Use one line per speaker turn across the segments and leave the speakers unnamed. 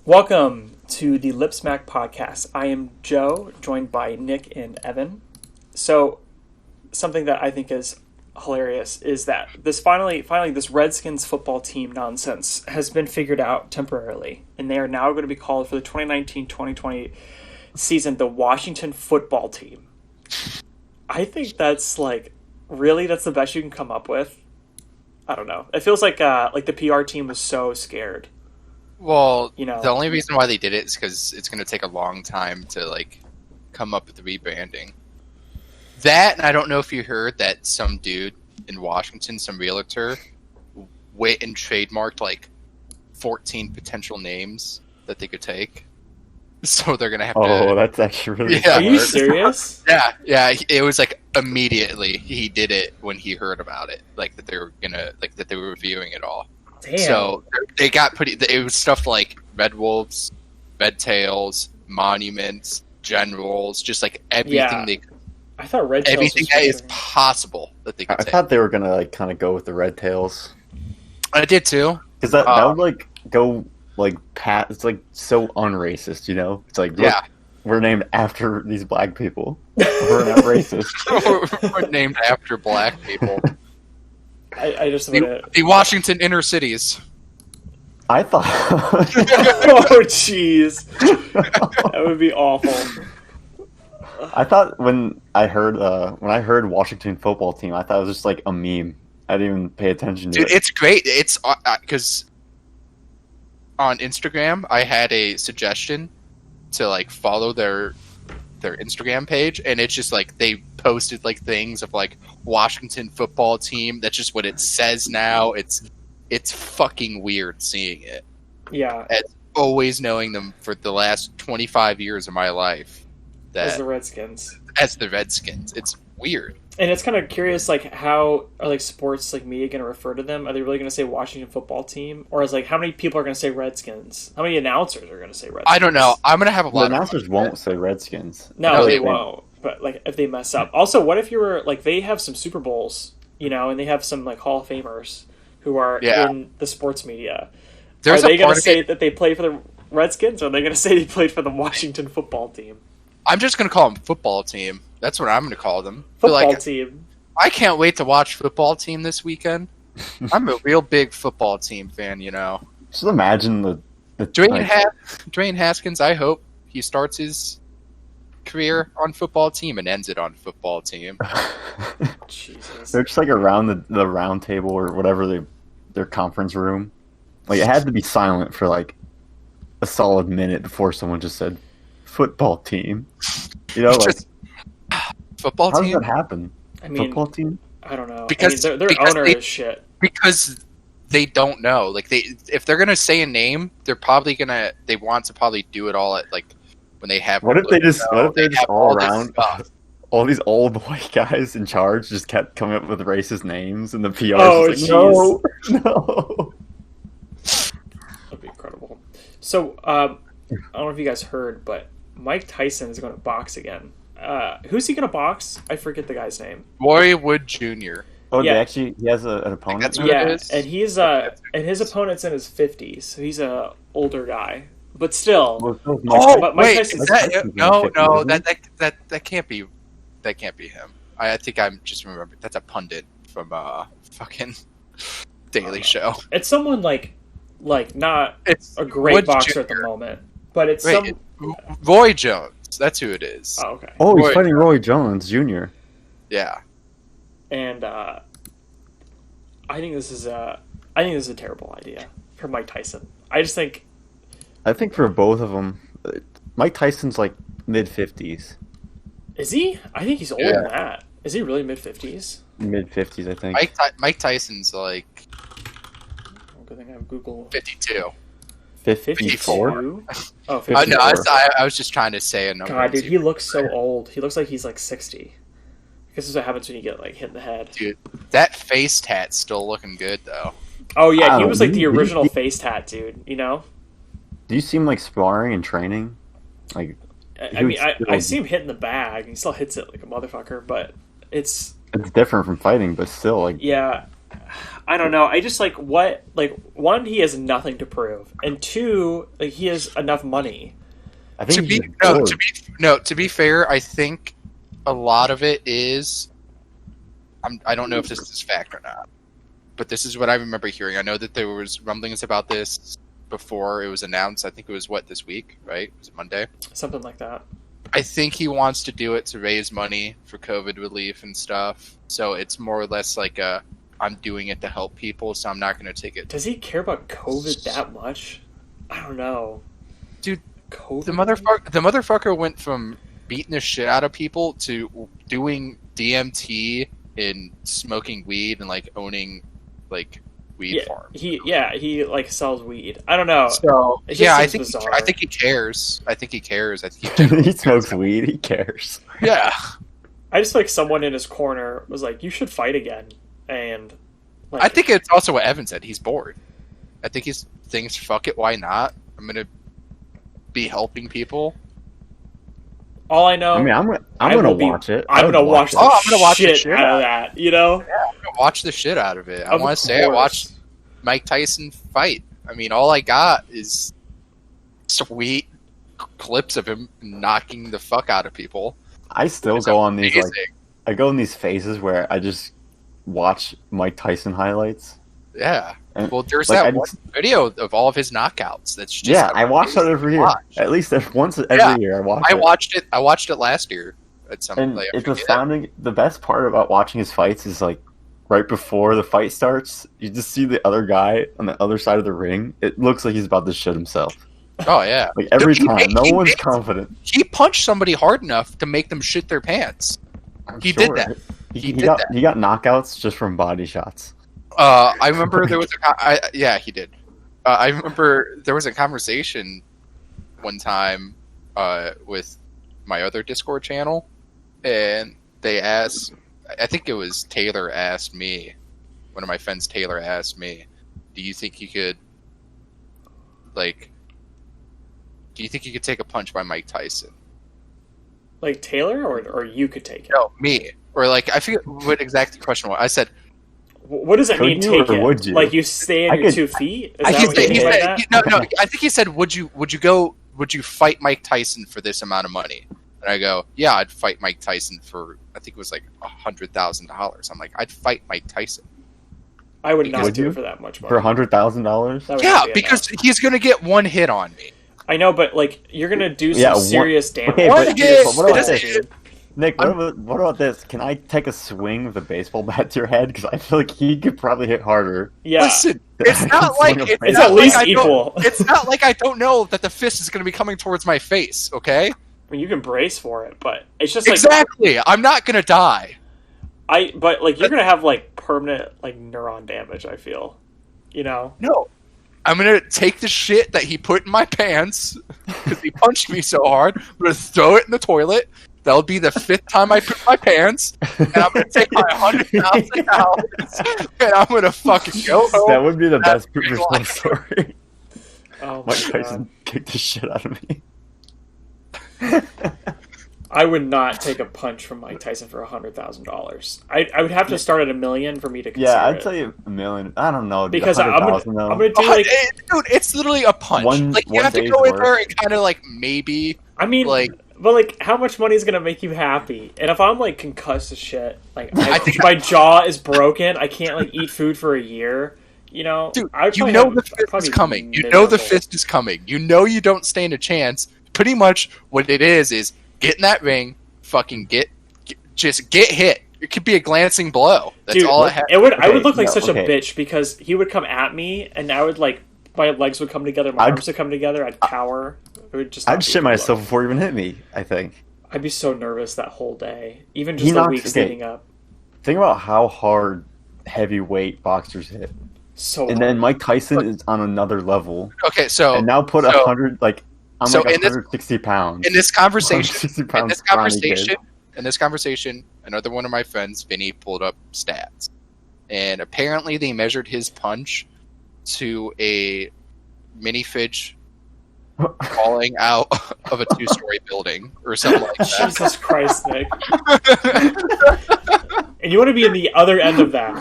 Welcome to the Lip Smack podcast. I am Joe, joined by Nick and Evan. So, something that I think is hilarious is that this finally this Redskins football team nonsense has been figured out temporarily, and they are now going to be called for the 2019-2020 season the Washington Football Team. I think that's that's the best you can come up with. I don't know. It feels like the PR team was so scared.
Well, the only reason why they did it is because it's going to take a long time to come up with the rebranding. That, and I don't know if you heard that some dude in Washington, some realtor, went and trademarked 14 potential names that they could take. So they're going to have to...
Oh, that's actually really
Are you serious?
Yeah. It was immediately he did it when he heard about it. That they were that they were reviewing it all.
Damn.
So they got it was stuff like Red Wolves, Red Tails, Monuments, Generals, just everything
I thought Red Tails
everything that is possible that they could take.
I thought they were gonna kind of go with the Red Tails.
I did too.
Because that would go pat. It's so unracist, It's look, we're named after these black people. We're not racist.
We're named after black people.
I just
the Washington inner cities.
I thought.
Oh jeez, that would be awful.
I thought when I heard Washington Football Team, I thought it was just a meme. I didn't even pay attention to it.
Dude, it's great. It's because on Instagram I had a suggestion to follow their Instagram page, and it's just they posted things of Washington Football Team. That's just what it says now. It's fucking weird seeing it.
Yeah.
As always knowing them for the last 25 years of my life.
As the Redskins.
As the Redskins. It's weird.
And it's kind of curious, how are sports media going to refer to them? Are they really going to say Washington Football Team, or is how many people are going to say Redskins? How many announcers are going to say Redskins?
I don't know. I'm going to have a lot.
The announcers won't say Redskins.
No, they won't. But if they mess up, also, what if you were they have some Super Bowls, and they have some Hall of Famers who are in the sports media. Are they going to say that they play for the Redskins, or are they going to say they played for the Washington Football Team?
I'm just going to call them Football Team. That's what I'm going to call them.
Football Team.
I can't wait to watch Football Team this weekend. I'm a real big Football Team fan,
Just imagine the
Dwayne Haskins, I hope he starts his career on Football Team and ends it on Football Team.
Jesus.
They're just around the round table or whatever their conference room. It had to be silent for a solid minute before someone just said Football Team.
Football
How
Team?
does that happen?
I mean,
Football Team?
I don't know.
Because
their owner is shit.
Because they don't know. If they're gonna say a name, they want to probably do it all at when they have.
What if they just all around
stuff.
all these old white guys in charge just kept coming up with racist names, and the PR
Oh,
no.
That'd be incredible. So, I don't know if you guys heard, but Mike Tyson is going to box again. Who's he going to box? I forget the guy's name.
Roy Wood Jr.
Oh,
Yeah.
he has an opponent?
That's what
Yeah,
it is.
and he's and his opponent's in his 50s, so he's a older guy. But still,
Well,
but Mike
wait,
Tyson's-
is that,
Tyson's
no,
in the 50s,
no,
isn't
that can't be him. I think I'm just remembering that's a pundit from fucking Daily Show.
it's someone not
It's
a great
Wood
boxer at
Jr.
the moment, but it's
Wait, Roy Jones. That's who it is.
Oh, okay.
Oh, he's
Roy-
fighting Roy Jones Jr.
Yeah.
And I think this is a terrible idea for Mike Tyson. I just think
I think for both of them, Mike Tyson's mid-50s.
is he? I think he's older
Yeah.
than that. Is he really mid-50s?
Mid-50s, I think.
Mike Tyson's
Good thing I have Google.
52.
54?
52? Oh,
No,
54.
I was just trying to say a number.
God, dude, he looks so old. He looks like he's 60. I guess this is what happens when you get hit in the head.
Dude, that face tat's still looking good though.
Oh yeah, he
Wow,
was the
he-
original
he-
face tat, dude.
Do you see him sparring and training?
I
He
mean,
was
I
still-
see him hitting the bag. He still hits it like a motherfucker, but it's
It's different from fighting, but still,
yeah. I don't know. I just like what like one, he has nothing to prove, and two, like he has enough money.
I think
to be fair, I think a lot of it is. I don't know if this is fact or not, but this is what I remember hearing. I know that there was rumblings about this before it was announced. I think it was this week, right? Was it Monday?
Something like that.
I think he wants to do it to raise money for COVID relief and stuff. So it's more or less like I'm doing it to help people, so I'm not going to take it.
Does he care about COVID that much? I don't know.
Dude,
COVID?
the motherfucker went from beating the shit out of people to doing DMT and smoking weed and like owning like weed farms.
He like sells weed. I don't know.
So I think he cares. I think he
he smokes weed. He cares.
Yeah.
I just feel like someone in his corner was like, "You should fight again." And like,
I think it's also what Evan said. He's bored. I think he thinks, "Fuck it, why not? I'm gonna be helping people."
All I know.
I mean, I'm gonna watch it.
I'm gonna watch the shit out of that. You know.
Yeah, I'm gonna watch the shit out of it. I want to say I watched Mike Tyson fight. I mean, all I got is sweet clips of him knocking the fuck out of people.
I still go on these I go in these phases where I just watch Mike Tyson highlights.
Yeah.
And,
well, there's that one video of all of his knockouts. That's just
I watch that every year. At least once every year I watch it.
I watched it last year at some
and it's astounding. The best part about watching his fights is like right before the fight starts, you just see the other guy on the other side of the ring. It looks like he's about to shit himself.
Oh yeah.
Like every time. No one's confident.
He punched somebody hard enough to make them shit their pants. He did that. He
got knockouts just from body shots.
I remember there was he did. I remember there was a conversation one time with my other Discord channel, and they asked, I think it was Taylor asked me, one of my friends, Taylor asked me, do you think you could take a punch by Mike Tyson?
Like Taylor, or you could take it?
No, me. Or like, I forget what exactly the question was. I said,
what does it mean, take it?
Would you?
Like you stay on your 2 feet?
No. I think he said, would you fight Mike Tyson for this amount of money? And I go, yeah, I'd fight Mike Tyson for, I think it was like $100,000. I'm like, I'd fight Mike Tyson.
I would not do it for that much money.
For $100,000?
Yeah, because he's going to get one hit on me.
I know, but like you're going to do some serious damage.
Okay, what about this? Nick, what about this? Can I take a swing with a baseball bat to your head? Because I feel like he could probably hit harder.
Yeah.
Listen, it's not like
it's at least equal.
It's not like I don't know that the fist is going to be coming towards my face. Okay.
I mean, you can brace for it, but it's just
exactly. I'm not going to die.
But like you're going to have like permanent like neuron damage. I feel, you know.
No. I'm going to take the shit that he put in my pants because he punched me so hard. I'm going to throw it in the toilet. That'll be the 5th time I put my pants, and I'm going to take my $100,000 and I'm going to fucking go home.
That would be the best personal story.
Oh my
Mike Tyson kicked the shit out of me.
I would not take a punch from Mike Tyson for $100,000. I would have to start at $1 million for me to consider.
Yeah, I'd say $1 million. I don't know.
Because I'm gonna do like,
dude, it's literally a punch. You have to go in there and kind of like maybe.
I mean, but like, how much money is gonna make you happy? And if I'm like concussed as shit, like I think my jaw is broken, I can't like eat food for a year. You know,
dude, you know the fist is coming. You know the fist is coming. You know you don't stand a chance. Pretty much what it is get in that ring, fucking just get hit. It could be a glancing blow. That's all it has.
I would look like such a bitch because he would come at me and I would like my legs would come together, my arms would come together, I'd cower.
I'd shit myself before he even hit me, I think.
I'd be so nervous that whole day. Even just the weeks leading up.
Think about how hard heavyweight boxers hit. And then Mike Tyson is on another level.
Okay, so
and now put 100 like I'm like 160 pounds.
In this conversation, another one of my friends, Vinny, pulled up stats, and apparently they measured his punch to a minifidge falling out of a 2-story building or something like that.
Jesus Christ, Nick. and you want to be in the other end of that.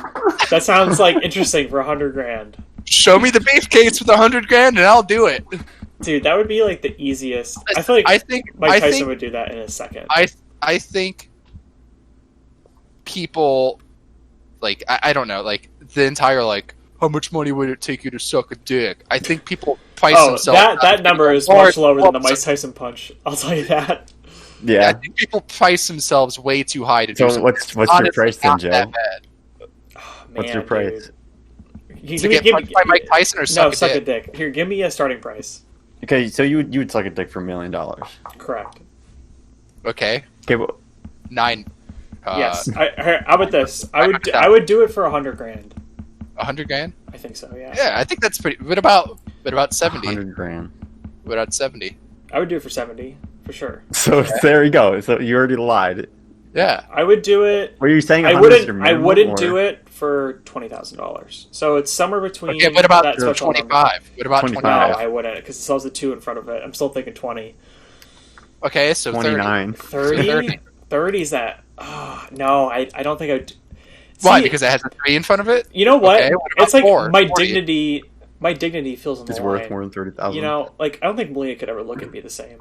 That sounds like interesting for $100,000.
Show me the briefcase with $100,000 and I'll do it.
Dude, that would be like the easiest. I feel like Mike Tyson would do that in a second.
I think people, like, I don't know, like, the entire, like, how much money would it take you to suck a dick? I think people price themselves.
That number is much lower than the Mike Tyson punch. I'll tell you that.
Yeah, I think people price themselves way too high to do something.
What's your price then, Joe?
Oh,
what's your price?
To get punched by Mike Tyson or suck
a dick? Here, give me a starting price.
Okay, so you would suck a dick for $1 million.
Correct.
Okay.
Okay, well,
9.
Yes. How about this? I would do it for $100,000.
$100,000?
I think so. Yeah.
Yeah, I think that's pretty. What about 70?
$100,000.
What about 70?
I would do it for 70 for sure.
So there you go. So you already lied.
Yeah.
I would do it.
Were you saying
I wouldn't do it for $20,000. So it's somewhere between.
Okay, what about 25? What about
25?
No, I wouldn't, because it still has a 2 in front of it. I'm still thinking 20.
Okay, so
29.
30? 30 is that? Oh, no, I don't think I would.
Why? Because it has a 3 in front of it?
You know what?
Okay,
it's like
4?
my
40?
dignity. My dignity feels on the
It's
line.
worth more than $30,000.
You know, like, I don't think Malia could ever look at me the same.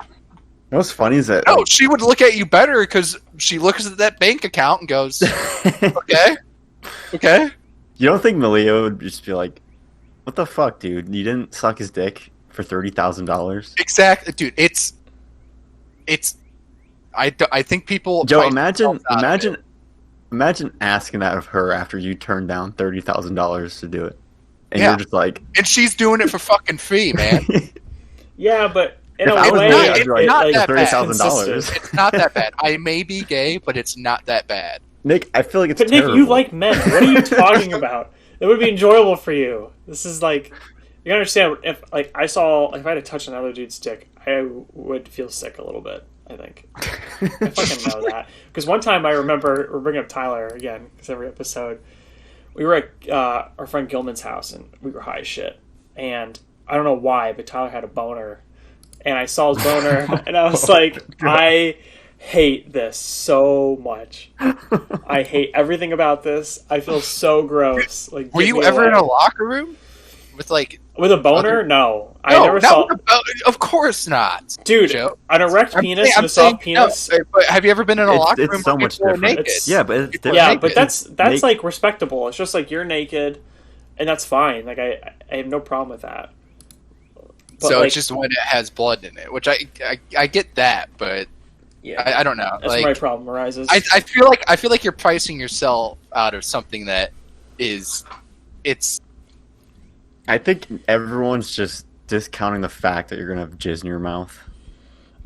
What's funny is that...
No, she would look at you better because she looks at that bank account and goes, okay.
You don't think Malia would just be like, what the fuck, dude? You didn't suck his dick for $30,000?
Exactly. Dude, it's... I think people...
Joe, imagine asking that of her after you turned down $30,000 to do it. And you're just like...
And she's doing it for fucking free, man.
Yeah, but...
If I was me, I'd be like,
not that
$30,000.
It's not that bad. I may be gay, but it's not that bad.
Nick, I feel like it's
terrible. Nick, you like men. What are you talking about? It would be enjoyable for you. This is like... You understand, if I had to touch another dude's dick, I would feel sick a little bit, I think. I fucking know that. Because one time I remember, we're bringing up Tyler again, because every episode, we were at our friend Gilman's house, and we were high as shit. And I don't know why, but Tyler had a boner. And I saw his boner, and I was like, I hate this so much. I hate everything about this. I feel so gross. Like,
were you ever in a locker room with
a boner? No, I
no,
never saw.
Of course not,
dude.
Joe.
An erect penis and a soft penis.
No, but have you ever been in a locker room?
It's so much different.
Naked?
But that's like respectable. It's just like you're naked, and that's fine. Like I have no problem with that. But
so it's just when it has blood in it, which I get that, but yeah, I don't know.
That's where my problem arises.
I feel like you're pricing yourself out of something that it's.
I think everyone's just discounting the fact that you're gonna have jizz in your mouth.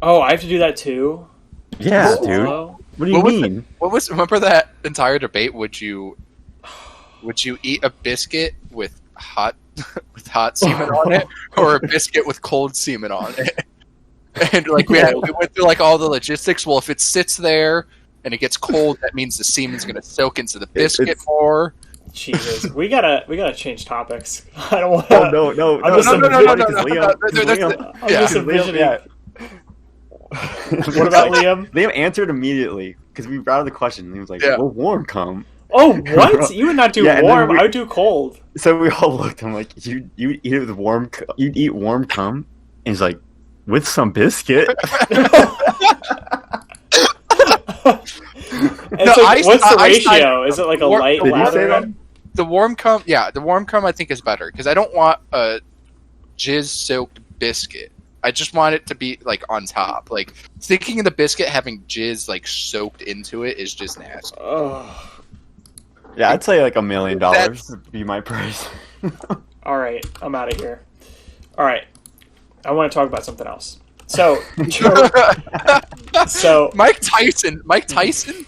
Oh, I have to do that too?
Yeah, dude. What do you mean?
Remember that entire debate? Would you eat a biscuit with hot semen on it, or a biscuit with cold semen on it? And like we went through like all the logistics. Well, if it sits there and it gets cold, that means the semen's gonna soak into the biscuit more.
Jesus, we gotta change topics. I don't want.
Oh no!
I'm just envisioning. What about Liam?
Liam answered immediately because we brought up the question. He was like, "Well, warm cum."
Oh, what? You would not do warm. I would do cold.
So we all looked. I'm like, "You eat it with warm? You'd eat warm cum?" And he's like, "With some biscuit."
What's the ratio? Is it like a light lather?
The warm cum, I think is better because I don't want a jizz-soaked biscuit. I just want it to be like on top. Like thinking of the biscuit having jizz like soaked into it is just nasty.
Oh.
Yeah, I'd say like $1 million would be my price.
All right, I'm out of here. All right, I want to talk about something else. So
Mike Tyson.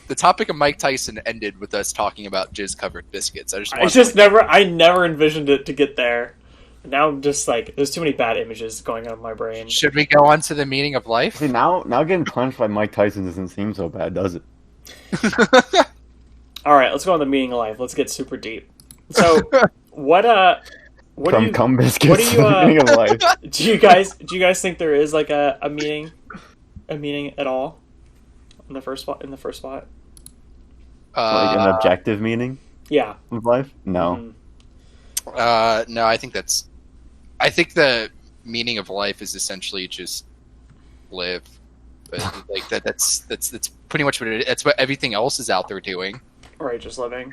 The topic of Mike Tyson ended with us talking about jizz-covered biscuits.
I never envisioned it to get there. Now I'm just like, there's too many bad images going on in my brain.
Should we go on to the meaning of life?
See, now getting punched by Mike Tyson doesn't seem so bad, does it?
All right, let's go on the meaning of life. Let's get super deep. So, what
cum biscuits.
What do you
meaning of life?
Do you guys think there is like a meaning at all in the first spot?
Like an objective meaning
Yeah.
of life? No.
No, I think the meaning of life is essentially just live. But like that's pretty much what it is. That's what everything else is out there doing.
Right, just living.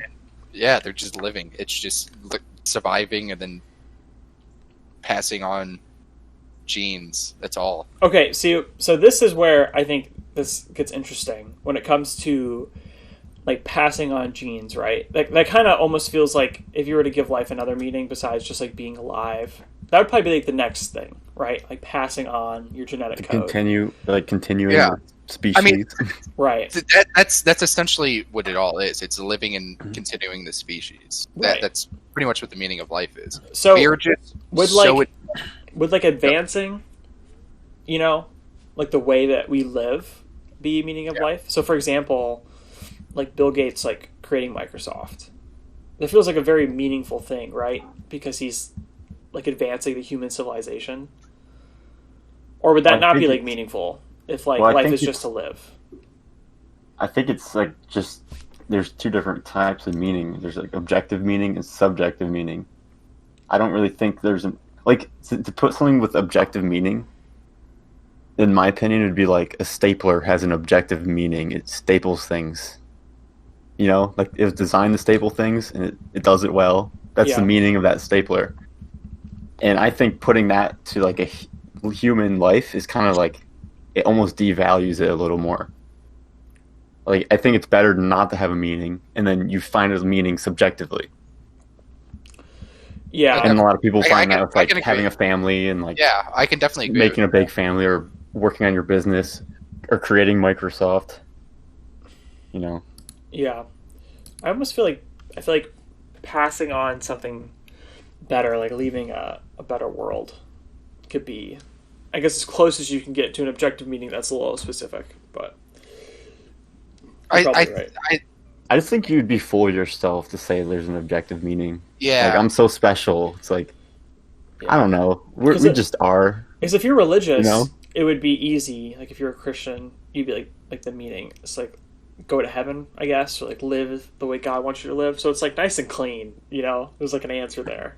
Yeah, they're just living. It's just surviving and then passing on genes. That's all.
Okay, so this is where I think this gets interesting when it comes to like passing on genes, right? That kind of almost feels like if you were to give life another meaning besides just like being alive, that would probably be like the next thing, right? Like passing on your genetic code.
Continuing
Yeah.
species.
I mean,
right.
That's essentially what it all is. It's living and continuing the species.
Right.
That's pretty much what the meaning of life is.
So
We're just
would like advancing, you know, like the way that we live be meaning of life? So for example, like Bill Gates like creating Microsoft. That feels like a very meaningful thing, right? Because he's like advancing the human civilization. Or would that not be like meaningful if like life is just to live?
I think it's like just there's two different types of meaning. There's like objective meaning and subjective meaning. I don't really think there's to put something with objective meaning. In my opinion, it'd be like a stapler has an objective meaning. It staples things. You know, like it was designed to staple things, and it does it well. That's the meaning of that stapler. And I think putting that to like a human life is kind of like it almost devalues it a little more. Like I think it's better not to have a meaning, and then you find a meaning subjectively.
Yeah,
and a lot of people find that with like having a family and like
I can definitely agree
making a big family or working on your business or creating Microsoft. You know.
Yeah, I almost feel like passing on something better, like leaving a better world, could be, I guess, as close as you can get to an objective meaning that's a little specific. But
I just think you'd be full of yourself to say there's an objective meaning.
Yeah,
like I'm so special. It's like I don't know. We just are.
Because if you're religious, it would be easy. Like if you're a Christian, you'd be like the meaning. It's like go to heaven, I guess, or like live the way God wants you to live. So it's like nice and clean, you know? There's like an answer there.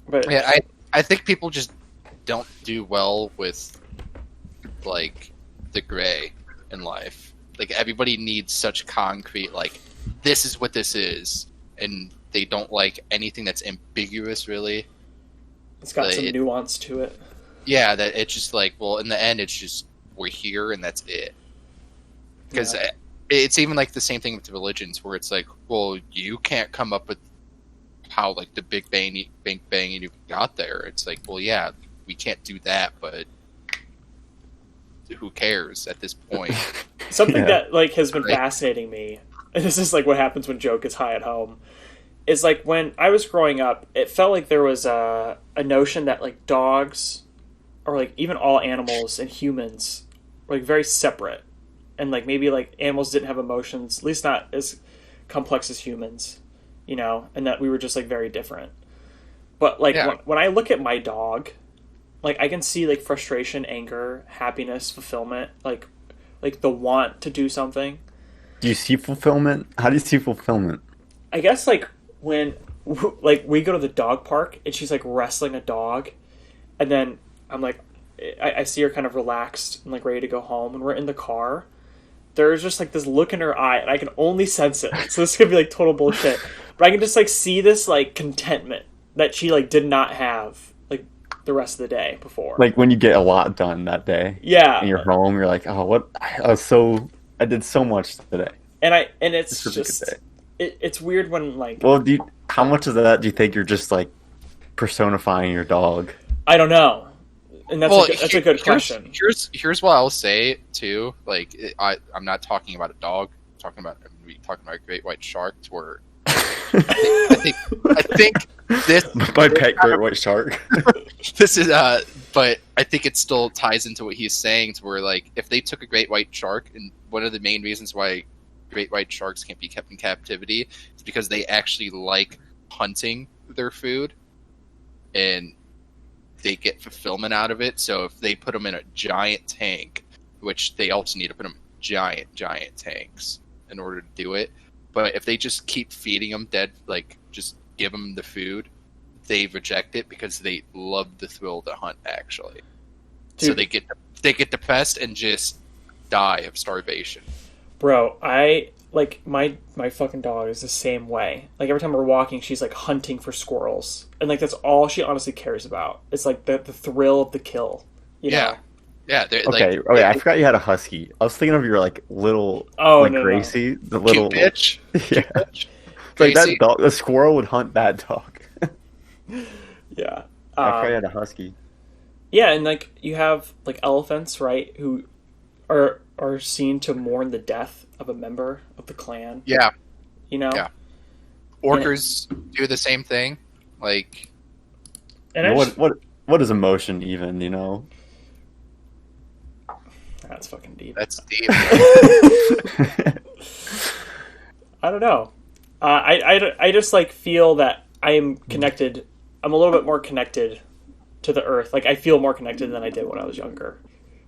But
yeah, I think people just don't do well with like the gray in life. Like everybody needs such concrete, like this is what this is, and they don't like anything that's ambiguous. Really,
it's got some nuance to it.
Yeah, that it's just like, well, in the end, it's just we're here and that's it. Because it's even like the same thing with the religions, where it's like, well, you can't come up with how like the Big Bang you got there. It's like, well, yeah, we can't do that, but who cares at this point?
Something that like has been fascinating me, and this is like what happens when Joe gets high at home, is like when I was growing up, it felt like there was a notion that like dogs, or like even all animals and humans, were like very separate. And like maybe like animals didn't have emotions, at least not as complex as humans, you know, and that we were just like very different. But like when I look at my dog, like I can see like frustration, anger, happiness, fulfillment, like the want to do something.
Do you see fulfillment? How do you see fulfillment?
I guess like when like we go to the dog park and she's like wrestling a dog, and then I'm like I see her kind of relaxed and like ready to go home, and we're in the car. There's just like this look in her eye, and I can only sense it. So this could be like total bullshit, but I can just like see this like contentment that she like did not have like the rest of the day before.
Like when you get a lot done that day.
Yeah.
And you're home, you're like, oh, what? I did so much today.
And it's just it's weird when like.
Well, how much of that do you think you're just like personifying your dog?
I don't know. And that's a good question.
Here's what I'll say too. Like I'm not talking about a dog. I'm talking about a great white shark. Where I think this
my pet great white shark.
This is but I think it still ties into what he's saying. To where like if they took a great white shark, and one of the main reasons why great white sharks can't be kept in captivity is because they actually like hunting their food, and they get fulfillment out of it. So if they put them in a giant tank, which they also need to put them in giant tanks, in order to do it. But if they just keep feeding them dead, like just give them the food, they reject it because they love the thrill of the hunt. Actually, dude. So they get depressed and just die of starvation.
Bro, I like my fucking dog is the same way. Like every time we're walking, she's like hunting for squirrels, and like that's all she honestly cares about. It's like the thrill of the kill. You know?
Yeah.
Okay,
like,
I forgot you had a husky. I was thinking of your like little Gracie, the little
cute bitch.
Yeah,
bitch.
Like that dog. The squirrel would hunt that dog.
Yeah,
I forgot you had a husky.
Yeah, and like you have like elephants, right? Who are seen to mourn the death of a member of the clan.
Yeah,
you know.
Yeah, orcas do the same thing. Like,
and what is emotion even? You know.
That's fucking deep.
That's deep.
I don't know. I just like feel that I am connected. I'm a little bit more connected to the earth. Like I feel more connected than I did when I was younger.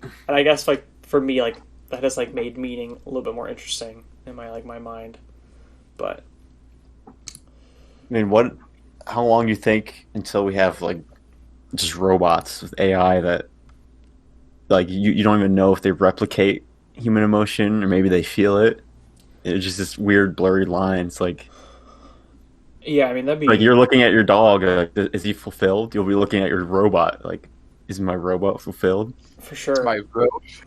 And I guess like for me, like that has like made meaning a little bit more interesting in my mind. But
I mean, how long do you think until we have like just robots with AI that like you don't even know if they replicate human emotion or maybe they feel it? It's just this weird blurry lines. Like,
yeah, I mean that'd be
like you're looking at your dog. Is he fulfilled? You'll be looking at your robot. Like, is my robot fulfilled?
For sure.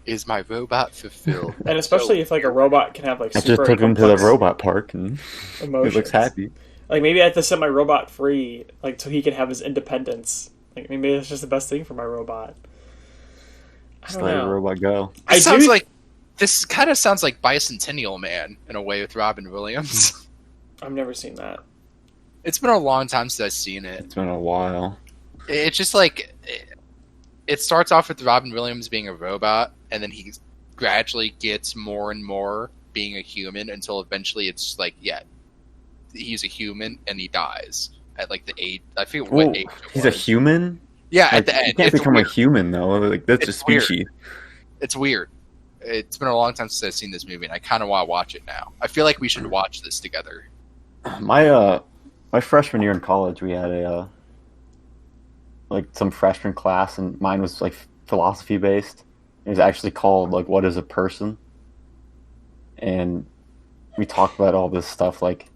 Is my robot fulfilled?
And especially if like a robot can have like
I just took him to the robot park and
emotions.
He looks happy.
Like maybe I have to set my robot free, like so he can have his independence. Like maybe that's just the best thing for my robot.
Just let your robot go.
This kind of sounds like Bicentennial Man in a way with Robin Williams.
I've never seen that.
It's been a long time since I've seen it.
It's been a while.
It's just like it starts off with Robin Williams being a robot, and then he gradually gets more and more being a human until eventually it's like, yeah, he's a human and he dies at like the age. I forget what age.
He's a human.
Yeah,
like,
at the end.
You can't become a human though. Like that's a species.
Weird. It's weird. It's been a long time since I've seen this movie, and I kind of want to watch it now. I feel like we should watch this together.
My freshman year in college, we had a like some freshman class, and mine was like philosophy based. It was actually called like "What is a Person?" And we talked about all this stuff. Like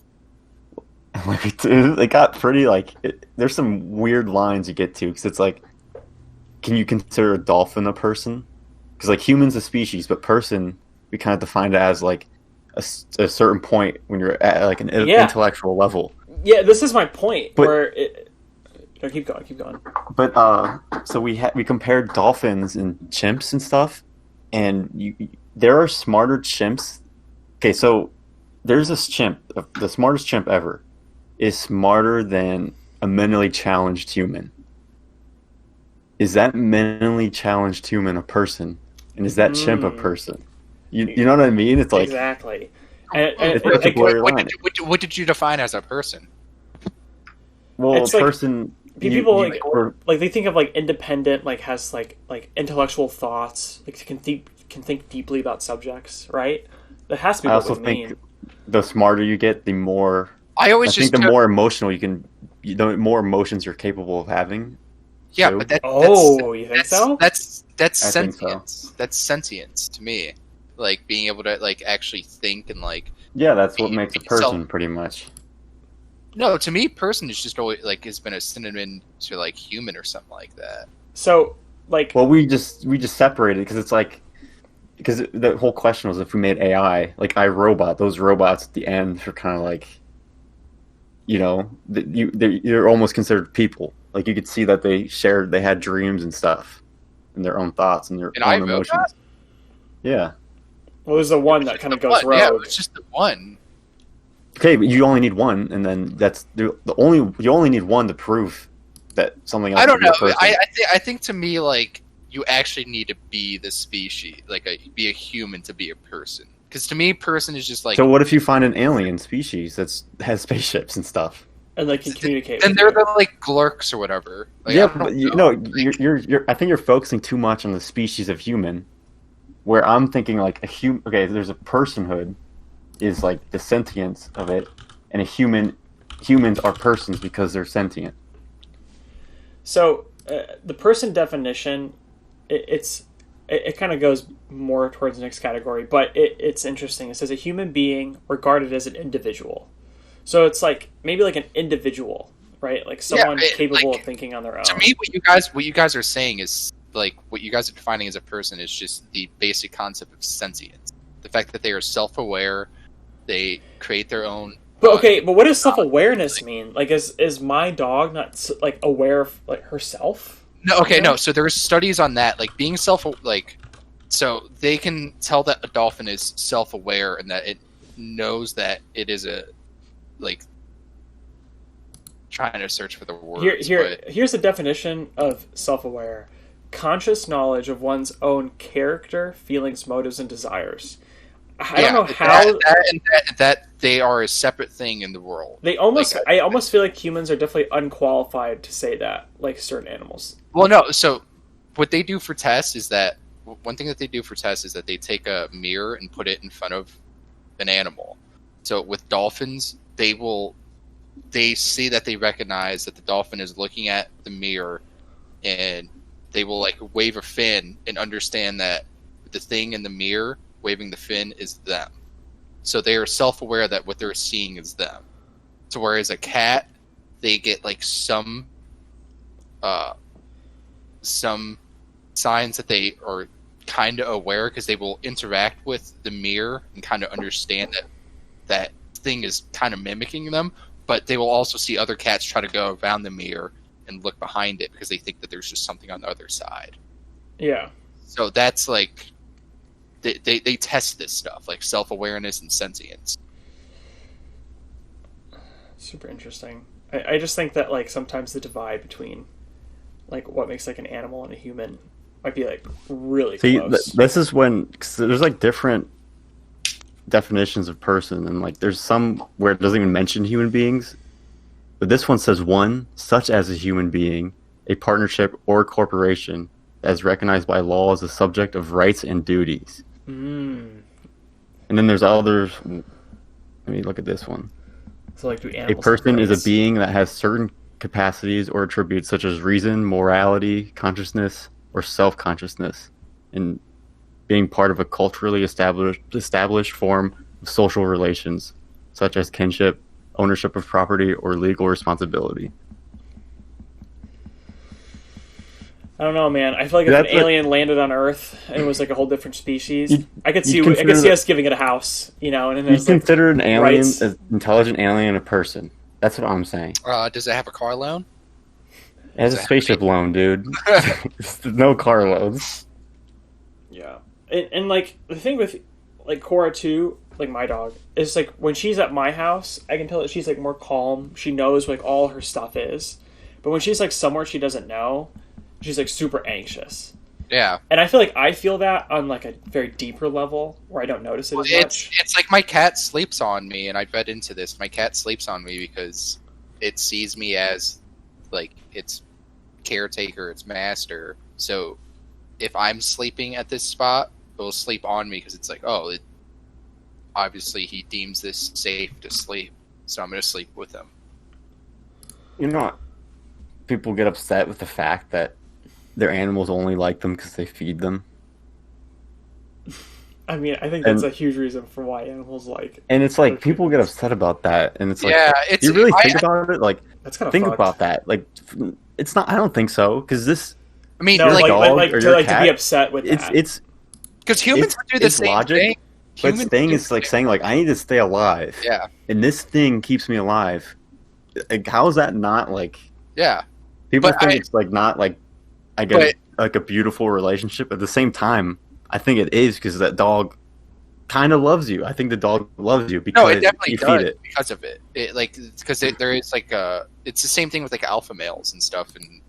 it got pretty like. There's some weird lines you get to because it's like, can you consider a dolphin a person? Because like human's a species, but person we kind of define it as like a certain point when you're at like an intellectual level.
Yeah, this is my point. Keep going.
But so we compared dolphins and chimps and stuff, and there are smarter chimps. Okay, so there's this chimp, the smartest chimp ever, is smarter than a mentally challenged human. Is that mentally challenged human a person? And is that chimp a person? You know what I mean? It's like
exactly.
What did you define as a person?
Well, it's a person.
People like they think of like independent, like has like intellectual thoughts, like can think deeply about subjects, right? That has to be. I also think
the smarter you get, the more.
I think
the more emotional you can, the more emotions you're capable of having.
Yeah,
too.
But you think so? That's sentience. So. That's sentience to me. Like being able to like actually think and like.
Yeah, that's what makes a person, pretty much.
No, to me, person is just always like has been a synonym to like human or something like that.
So, like,
well, we just separated because it's like because the whole question was if we made AI like iRobot, those robots at the end are kind of like, you know, you're almost considered people. Like you could see that they had dreams and stuff, and their own thoughts and their own emotions. Yeah.
Well, there's the one that kind of goes rogue.
Yeah, it's just the one.
Okay, but you only need one, and then that's you only need one to prove that something else.
I don't know. I think to me, like you actually need to be the species, like be a human to be a person. Because to me, person is just like.
So what if you find an alien species that has spaceships and stuff?
And they can communicate.
And they're the like glurks or whatever. Like,
yeah, but you're. I think you're focusing too much on the species of human, where I'm thinking like a human. Okay, there's a personhood. is like the sentience of it, and humans are persons because they're sentient.
So the person definition, it kind of goes more towards the next category, but it's interesting. It says a human being regarded as an individual. So it's like maybe like an individual, right? Like someone capable of thinking on their own.
To me, what you guys are saying is like what you guys are defining as a person is just the basic concept of sentience. The fact that they are self-aware, they create their own.
But what does self-awareness mean? Like, is my dog not like aware of like herself?
No, no. So there's studies on that, like being so they can tell that a dolphin is self-aware and that it knows that it is trying to search for the words.
Here's the definition of self-aware: conscious knowledge of one's own character, feelings, motives, and desires. I don't know how
that they are a separate thing in the world.
I almost feel like humans are definitely unqualified to say that, like certain animals.
Well, no. So what they do for tests is that one thing that they do for tests is that they take a mirror and put it in front of an animal. So with dolphins, they see that they recognize that the dolphin is looking at the mirror, and they will like wave a fin and understand that the thing in the mirror waving the fin is them. So they are self-aware that what they're seeing is them. So whereas a cat, they get like some signs that they are kind of aware because they will interact with the mirror and kind of understand that thing is kind of mimicking them, but they will also see other cats try to go around the mirror and look behind it because they think that there's just something on the other side.
Yeah.
So that's like they test this stuff, like self-awareness and sentience.
Super interesting. I just think that like sometimes the divide between like what makes like an animal and a human might be like really close.
This is when, cause there's like different definitions of person, and like there's some where it doesn't even mention human beings, but this one says one such as a human being, a partnership or corporation that is recognized by law as a subject of rights and duties. And then there's others. Let me look at this one.
So like, do
a person is a being that has certain capacities or attributes such as reason, morality, consciousness, or self-consciousness, and being part of a culturally established form of social relations, such as kinship, ownership of property, or legal responsibility.
I don't know, man. I feel like if an alien landed on Earth and it was like a whole different species, I could see us giving it a house, you know. And
you consider an alien, an intelligent alien, a person. That's what I'm saying.
Does it have a car loan?
It has a spaceship loan, dude. No car loans.
Yeah, and like the thing with like Cora too, like my dog, is like when she's at my house, I can tell that she's like more calm. She knows like all her stuff is, but when she's like somewhere she doesn't know, she's like super anxious.
Yeah.
And I feel like I feel that on like a very deeper level where I don't notice it as much.
It's like my cat sleeps on me, and I read into this. My cat sleeps on me because it sees me as like its caretaker, its master. So if I'm sleeping at this spot, it will sleep on me because it's like, obviously he deems this safe to sleep, so I'm going to sleep with him.
You know what? People get upset with the fact that their animals only like them because they feed them.
I mean, I think that's a huge reason for why animals like.
And it's like people get upset about that, and it's like, you really think about it? Like,
that's kind of
think
fucked.
about that. Like, it's not. I don't think so because this.
I mean,
no, to be upset with that.
It's
because humans do the same
logic,
thing.
But the thing is like saying like I need to stay alive.
Yeah.
And this thing keeps me alive. Like, how is that not like?
Yeah.
People think it's like not like. I guess like a beautiful relationship. At the same time, I think it is because that dog kind of loves you. I think the dog loves you because
it definitely
you
does
feed it.
Because of it. It like because there is like it's the same thing with like alpha males and stuff, and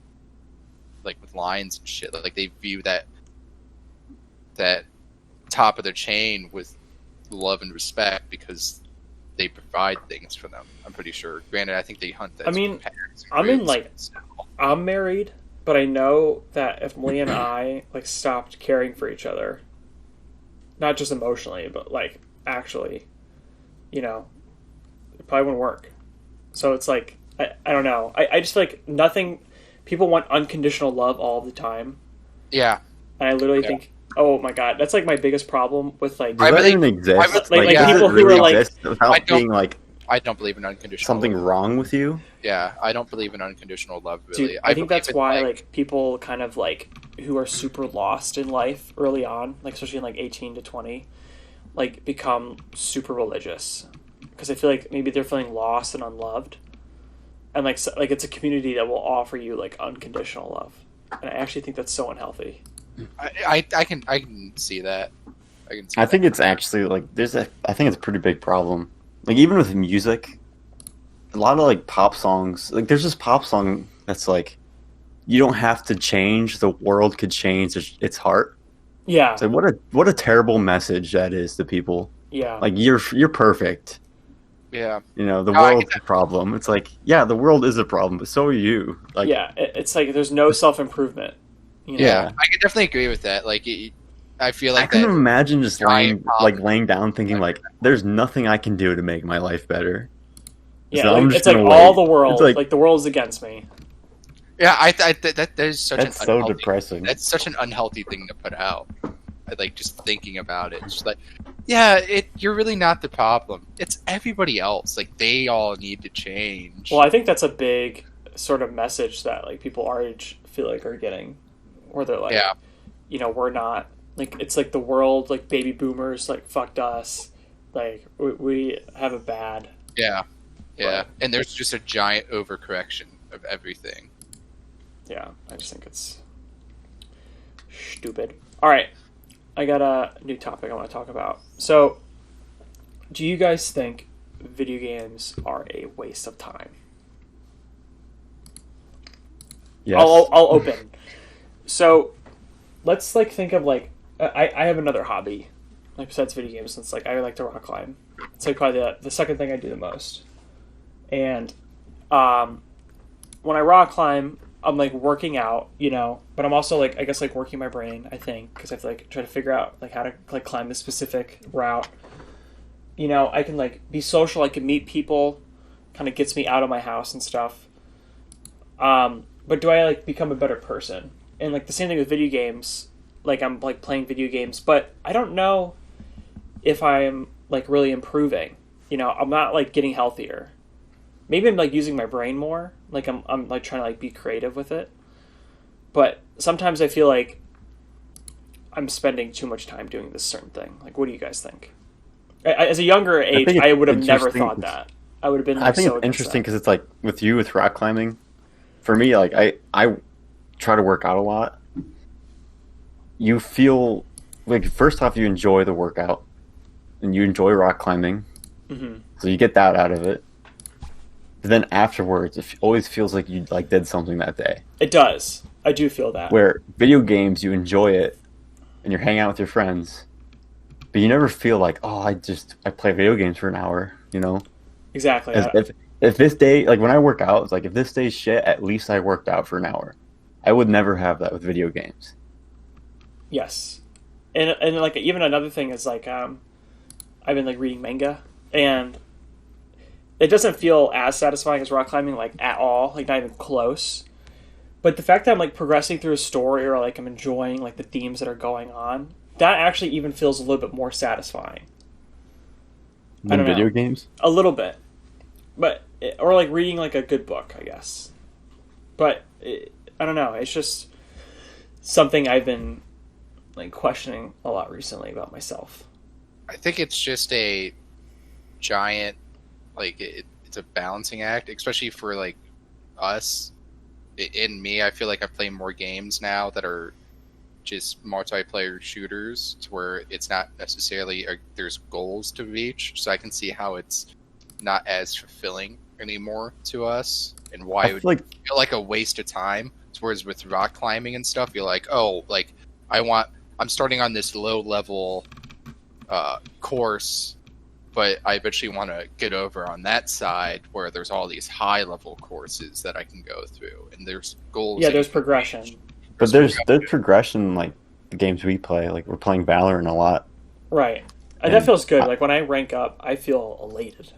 like with lions and shit. Like they view that top of their chain with love and respect because they provide things for them. I'm pretty sure. Granted, I think they hunt that.
I mean, I'm married. But I know that if Malia and I like stopped caring for each other, not just emotionally, but like actually, it probably wouldn't work. So it's like, I don't know. I just feel like nothing. People want unconditional love all the time.
Yeah.
And I literally think, oh my god, that's like my biggest problem with like.
Does that even exist?
Like people who are like,
without being like.
I don't believe in unconditional
something
love.
wrong with you.
Yeah, I don't believe in unconditional love. Really,
dude, I think that's why like people kind of like who are super lost in life early on, like especially in like 18 to 20, like become super religious because I feel like maybe they're feeling lost and unloved, and like it's a community that will offer you like unconditional love, and I actually think that's so unhealthy.
I can see that.
I think it's actually like I think it's a pretty big problem. Like even with music, a lot of like pop songs, like there's this pop song that's like, you don't have to change, the world could change its heart.
Yeah.
So what a terrible message that is to people.
Yeah.
Like you're perfect.
Yeah.
The world's a problem. It's like, yeah, the world is a problem, but so are you. Like,
yeah, it's like there's no self-improvement.
Yeah, I can definitely agree with that. Like, I feel like
I couldn't imagine just laying down thinking like, there's nothing I can do to make my life better.
Yeah,
so
it's like all the world, like the world is against me.
Yeah, that is such
that's
an
so depressing.
That's such an unhealthy thing to put out. Like just thinking about it, it's just like, yeah, you're really not the problem. It's everybody else. Like they all need to change.
Well, I think that's a big sort of message that like people our age feel like are getting, where they're like, we're not. Like, it's like the world, like, baby boomers, like, fucked us. Like, we have it bad.
Yeah. Yeah. And there's just a giant overcorrection of everything.
Yeah. I just think it's stupid. All right. I got a new topic I want to talk about. So, do you guys think video games are a waste of time?
Yes.
I'll open. So, let's, like, think of, like, I have another hobby, like besides video games, since like I like to rock climb. It's like probably the second thing I do the most. And when I rock climb, I'm like working out, but I'm also like I guess like working my brain. I think because I have to like try to figure out like how to like climb a specific route. I can like be social. I can meet people. Kind of gets me out of my house and stuff. But do I like become a better person? And like the same thing with video games. Like I'm like playing video games, but I don't know if I'm like really improving. I'm not like getting healthier. Maybe I'm like using my brain more. Like I'm like trying to like be creative with it. But sometimes I feel like I'm spending too much time doing this certain thing. Like, what do you guys think? As a younger age, I would have never thought that. I would have been. Like,
I think it's interesting because it's like with rock climbing. For me, like I try to work out a lot. You feel like first off you enjoy the workout and you enjoy rock climbing, so you get that out of it. But then afterwards, it always feels like you like did something that day.
It does. I do feel that.
Where video games, you enjoy it and you're hanging out with your friends, but you never feel like, oh, I play video games for an hour.
Exactly.
If this day, like when I work out, it's like if this day's shit, at least I worked out for an hour. I would never have that with video games.
Yes, and like even another thing is like I've been like reading manga, and it doesn't feel as satisfying as rock climbing like at all, like not even close. But the fact that I'm like progressing through a story or like I'm enjoying like the themes that are going on, that actually even feels a little bit more satisfying.
Than video games?
A little bit, or like reading like a good book, I guess. But I don't know. It's just something I've been like questioning a lot recently about myself.
I think it's just a giant, like it's a balancing act, especially for like us. In me, I feel like I play more games now that are just multiplayer shooters, to where it's not necessarily there's goals to reach. So I can see how it's not as fulfilling anymore to us, and why it would feel like a waste of time. Whereas with rock climbing and stuff, you're like, oh, like I'm starting on this low level course, but I eventually want to get over on that side where there's all these high level courses that I can go through, and there's goals.
Yeah, there's progression.
But there's progression, like the games we play. Like we're playing Valorant a lot.
Right. And that feels good. Like when I rank up, I feel elated.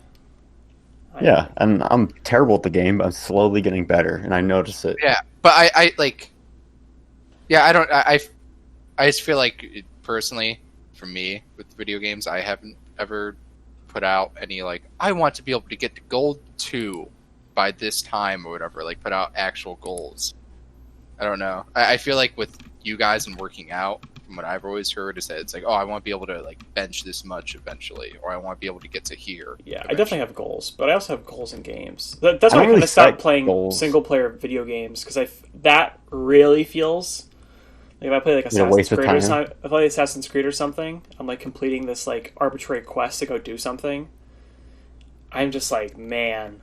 Yeah, and I'm terrible at the game, but I'm slowly getting better, and I notice it.
Yeah, but I like. Yeah, I just feel like personally, for me with video games, I haven't ever put out any like I want to be able to get to gold 2 by this time or whatever. Like put out actual goals. I don't know. I feel like with you guys and working out, from what I've always heard is that it's like, oh, I want to be able to like bench this much eventually, or I want to be able to get to here.
Yeah,
eventually.
I definitely have goals, but I also have goals in games. That's why I kind of stopped playing single player video games because that really feels like if I play like Assassin's Creed or something, I'm like completing this like arbitrary quest to go do something. I'm just like, man,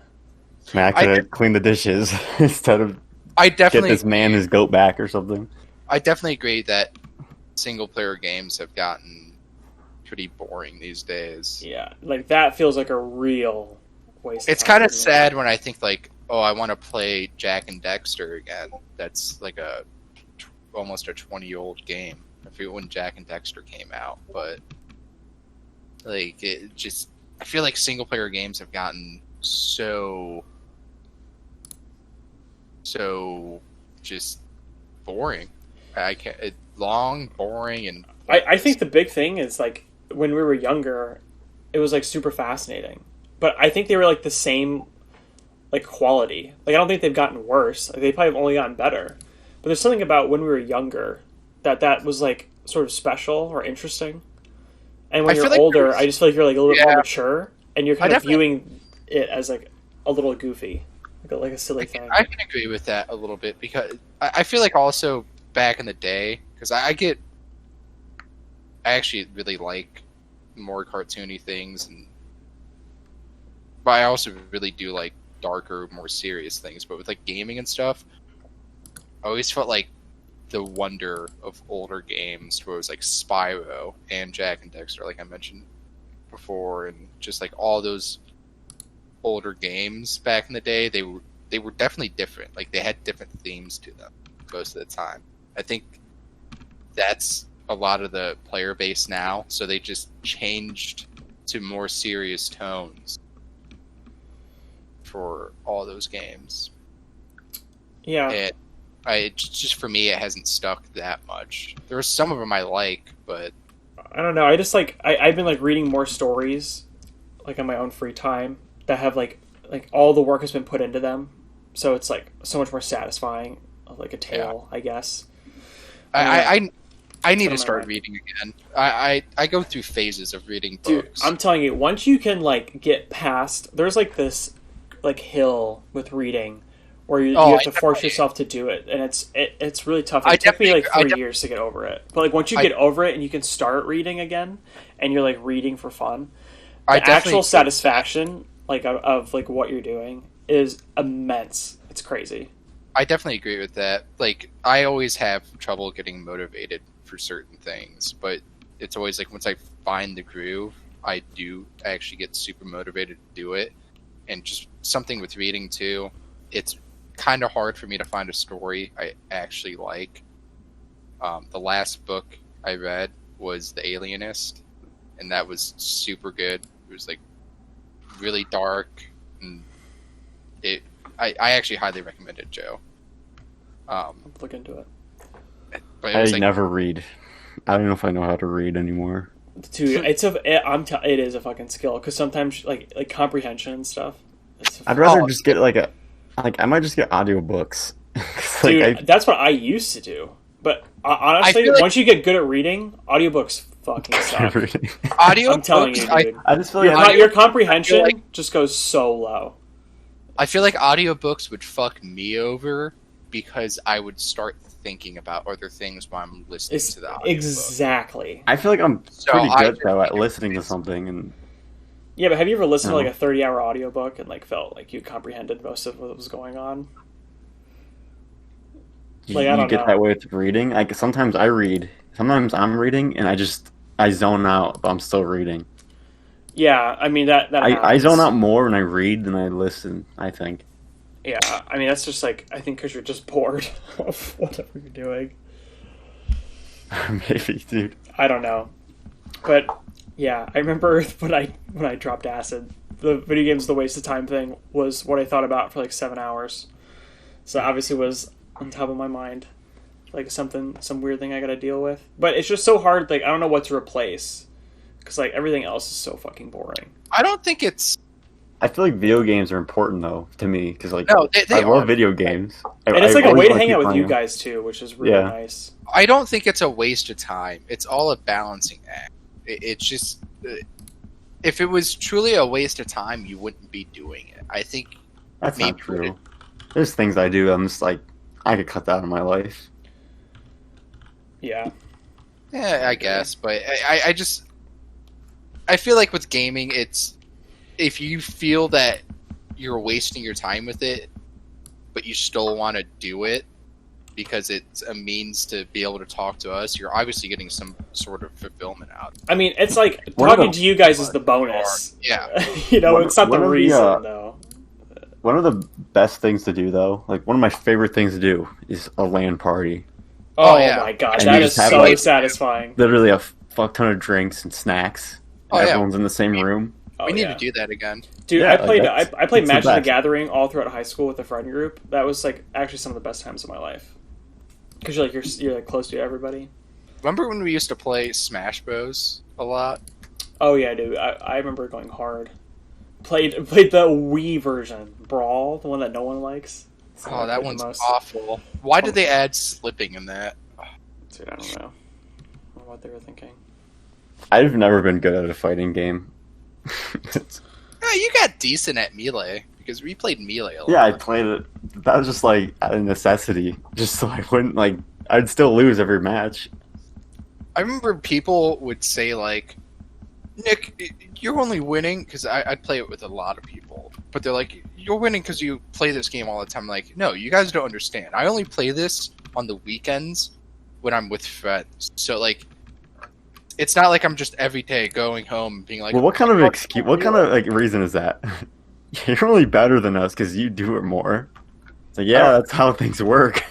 I could clean the dishes instead of get this man his goat back or something.
I definitely agree that single player games have gotten pretty boring these days.
Yeah, like that feels like a real waste.
It's kind of sad when I think like, oh, I want to play Jak and Daxter again. That's like almost a 20-year-old game. I forget when Jak and Daxter came out, but like I feel like single player games have gotten so just boring. Long, boring, and
I think the big thing is like when we were younger, it was like super fascinating. But I think they were like the same like quality. Like I don't think they've gotten worse. Like, they probably have only gotten better. But there's something about when we were younger that was like sort of special or interesting. And when you're older, I just feel like you're like a little bit more mature, and you're kind of viewing it as like a little goofy, like a silly thing.
I can agree with that a little bit because I feel like also back in the day, because I actually really like more cartoony things, but I also really do like darker, more serious things. But with like gaming and stuff, I always felt like the wonder of older games where it was like Spyro and Jak and Daxter, like I mentioned before, and just like all those older games back in the day, they were definitely different. Like they had different themes to them most of the time. I think that's a lot of the player base now, so they just changed to more serious tones for all those games.
Yeah.
Just for me, it hasn't stuck that much. There's some of them I like, but
I don't know. I just like I've been like reading more stories, like on my own free time that have like all the work has been put into them, so it's like so much more satisfying, like a tale, I guess.
I need to start reading again. I go through phases of reading books.
Dude, I'm telling you, once you can like get past, there's like this like hill with reading where you have to force yourself to do it, and it's really tough. It took me like 3 years to get over it, but like once you get over it and you can start reading again, and you're like reading for fun, the actual satisfaction like of like what you're doing is immense. It's crazy.
I definitely agree with that. Like I always have trouble getting motivated for certain things, but it's always like once I find the groove, I actually get super motivated to do it. And just something with reading too, it's kind of hard for me to find a story I actually like. The last book I read was The Alienist, and that was super good. It was like really dark, and I actually highly recommend it, Joe.
I'll look into it.
But I never read. I don't know if I know how to read anymore.
Dude, it is a fucking skill because sometimes like comprehension and stuff.
I'd rather just get I might just get audiobooks.
Dude, that's what I used to do. But honestly, once you get good at reading, audiobooks fucking suck. I'm telling you, dude.
I just feel like
your comprehension just goes so low.
I feel like audiobooks would fuck me over because I would start thinking about other things while I'm listening to the audiobook.
Exactly.
I feel like I'm pretty good though at listening to something and.
Yeah, but have you ever listened to like a 30-hour audiobook and like felt like you comprehended most of what was going on?
Like, I don't know. That way with reading? Like sometimes I read, sometimes I'm reading and I zone out, but I'm still reading.
Yeah, I mean that
I zone out more when I read than I listen, I think.
Yeah, I mean that's just like I think because you're just bored of whatever you're doing.
Maybe, dude.
I don't know, but Yeah, I remember when I dropped acid. The video game's the waste of time thing was what I thought about for like 7 hours. So that obviously was on top of my mind, like some weird thing I got to deal with. But it's just so hard. Like I don't know what to replace because like everything else is so fucking boring.
I don't think it's.
I feel like video games are important though to me because like
No, they
I love
are.
video games,
And it's like a way to hang out with you
them.
guys too, which is really nice.
I don't think it's a waste of time. It's all a balancing act. It's just if it was truly a waste of time, you wouldn't be doing it. I think
That's not true. There's things I do. I'm just like I could cut that out of my life.
Yeah.
Yeah, I guess, but I feel like with gaming, it's if you feel that you're wasting your time with it, but you still want to do it because it's a means to be able to talk to us, you're obviously getting some sort of fulfillment out.
I mean, it's like talking to you guys is the bonus.
Yeah.
It's not the reason though.
One of the best things to do though, like one of my favorite things to do is a LAN party.
Oh yeah. My god, and that is so satisfying.
Literally a fuck ton of drinks and snacks. And everyone's in the same room.
We need to do that again.
Dude, I played Magic the Gathering all throughout high school with a friend group. That was like actually some of the best times of my life. Because you're like close to everybody.
Remember when we used to play Smash Bros a lot?
Oh yeah, dude. I remember going hard. Played the Wii version, Brawl, the one that no one likes.
Oh, that one's awful. Why did they add slipping in that?
Dude, I don't know. I don't know what they were thinking.
I've never been good at a fighting game.
You got decent at Melee, because we played Melee a lot.
Yeah, I played it. That was just like a necessity. Just so I wouldn't, like, I'd still lose every match.
I remember people would say, like, Nick, you're only winning, because I'd play it with a lot of people, but they're like, you're winning because you play this game all the time. I'm like, no, you guys don't understand. I only play this on the weekends when I'm with friends. So, like, it's not like I'm just every day going home and being like,
well, what kind of excuse? What kind of like reason is that? You're only better than us because you do it more. It's like, yeah, that's how things work.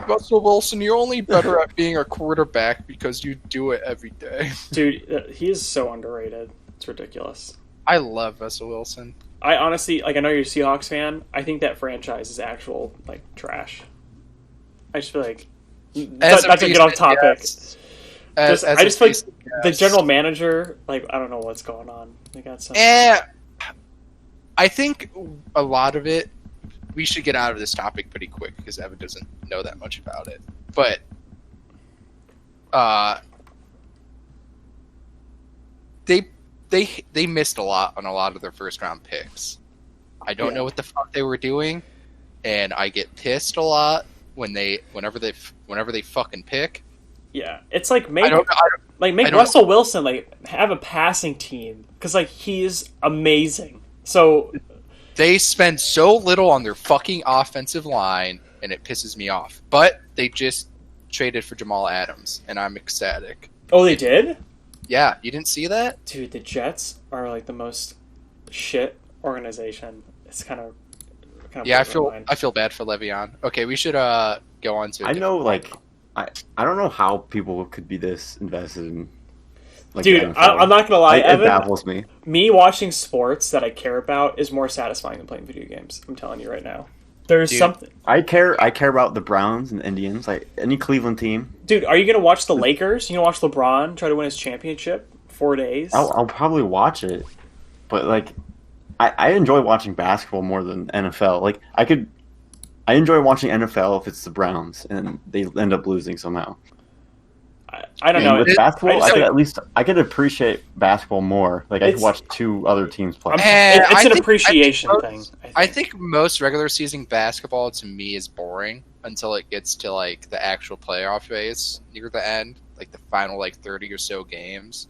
Russell Wilson, you're only better at being a quarterback because you do it every day.
Dude, he is so underrated. It's ridiculous.
I love Russell Wilson.
I honestly, like, I know you're a Seahawks fan. I think that franchise is actual, like, trash. I just feel like... Not to get off topic. I just feel like the general manager, like, I don't know what's going on. They got some...
I think a lot of it, we should get out of this topic pretty quick because Evan doesn't know that much about it. But they missed a lot on a lot of their first round picks. I don't know what the fuck they were doing, and I get pissed a lot whenever they fucking pick.
Yeah, it's like make Russell Wilson like have a passing team because like he's amazing. So
they spend so little on their fucking offensive line, and it pisses me off. But they just traded for Jamal Adams, and I'm ecstatic.
Oh, they did?
Yeah, you didn't see that?
Dude, the Jets are like the most shit organization. It's kind of
yeah. I feel bad for Le'Veon. Okay, we should go on to.
I know, like, I don't know how people could be this invested in. Like,
dude, I'm not gonna lie, Evan.
It baffles me.
Me watching sports that I care about is more satisfying than playing video games. I'm telling you right now. There's something.
I care about the Browns and the Indians, like any Cleveland team.
Dude, are you gonna watch the Lakers? You gonna watch LeBron try to win his championship 4 days?
I'll probably watch it, but like, I enjoy watching basketball more than NFL. Like I enjoy watching NFL if it's the Browns and they end up losing somehow.
I don't know.
With basketball, I could appreciate basketball more. Like I could watch two other teams play.
It's an appreciation thing.
I think most regular season basketball to me is boring until it gets to like the actual playoff phase near the end, like the final like 30 or so games.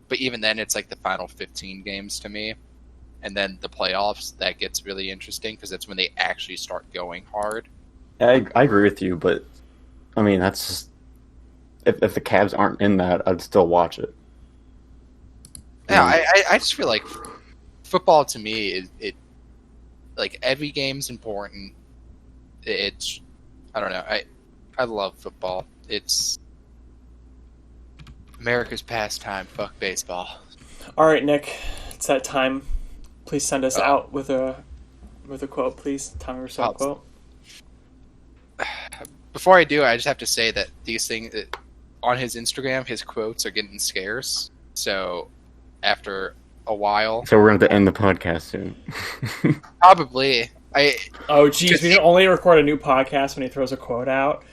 But even then, it's like the final 15 games to me. And then the playoffs, that gets really interesting because that's when they actually start going hard.
I agree with you, but I mean that's just, if the Cavs aren't in that, I'd still watch it.
Yeah, I just feel like football to me is like every game's important. It's I don't know. I love football. It's America's pastime. Fuck baseball.
All right, Nick, it's that time. Please send us out with a quote, please. Tommy Wiseau quote.
Before I do, I just have to say that these things on his Instagram, his quotes are getting scarce. So after a while,
so we're going to end the podcast soon.
Probably.
Oh, geez, we can only record a new podcast when he throws a quote out.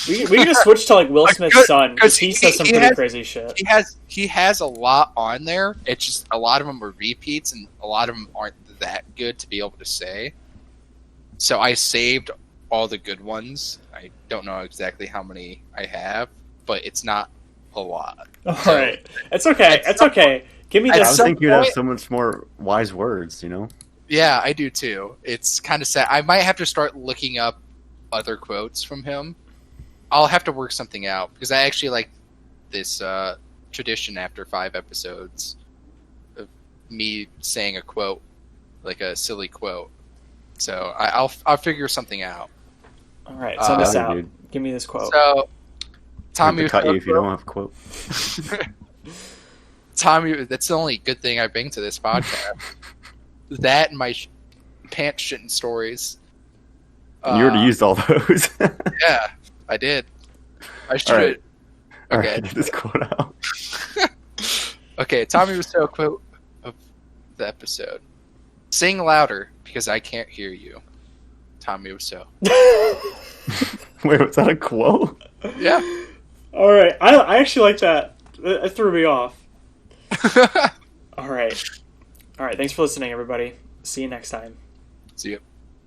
We can just switch to like Will Smith's son because he says some pretty crazy shit.
He has a lot on there. It's just a lot of them are repeats, and a lot of them aren't that good to be able to say. So I saved all the good ones. I don't know exactly how many I have, but it's not a lot.
All right, it's okay. It's okay. Give me this.
I think you have so much more wise words, you know.
Yeah, I do too. It's kind of sad. I might have to start looking up other quotes from him. I'll have to work something out because I actually like this tradition after 5 episodes of me saying a quote, like a silly quote. So I'll figure something out.
All right, send us out. Dude. Give me this quote.
So Tommy,
cut you if you don't have a quote.
Tommy, that's the only good thing I bring to this podcast. That and my pants shitting stories.
You already used all those.
Yeah. I did. I should.
Right.
Okay.
Right, get this quote out.
Okay, Tommy Wiseau quote of the episode: "Sing louder because I can't hear you." Tommy Wiseau.
Wait, was that a quote?
Yeah.
All right, I actually like that. It threw me off. All right. Thanks for listening, everybody. See you next time.
See you.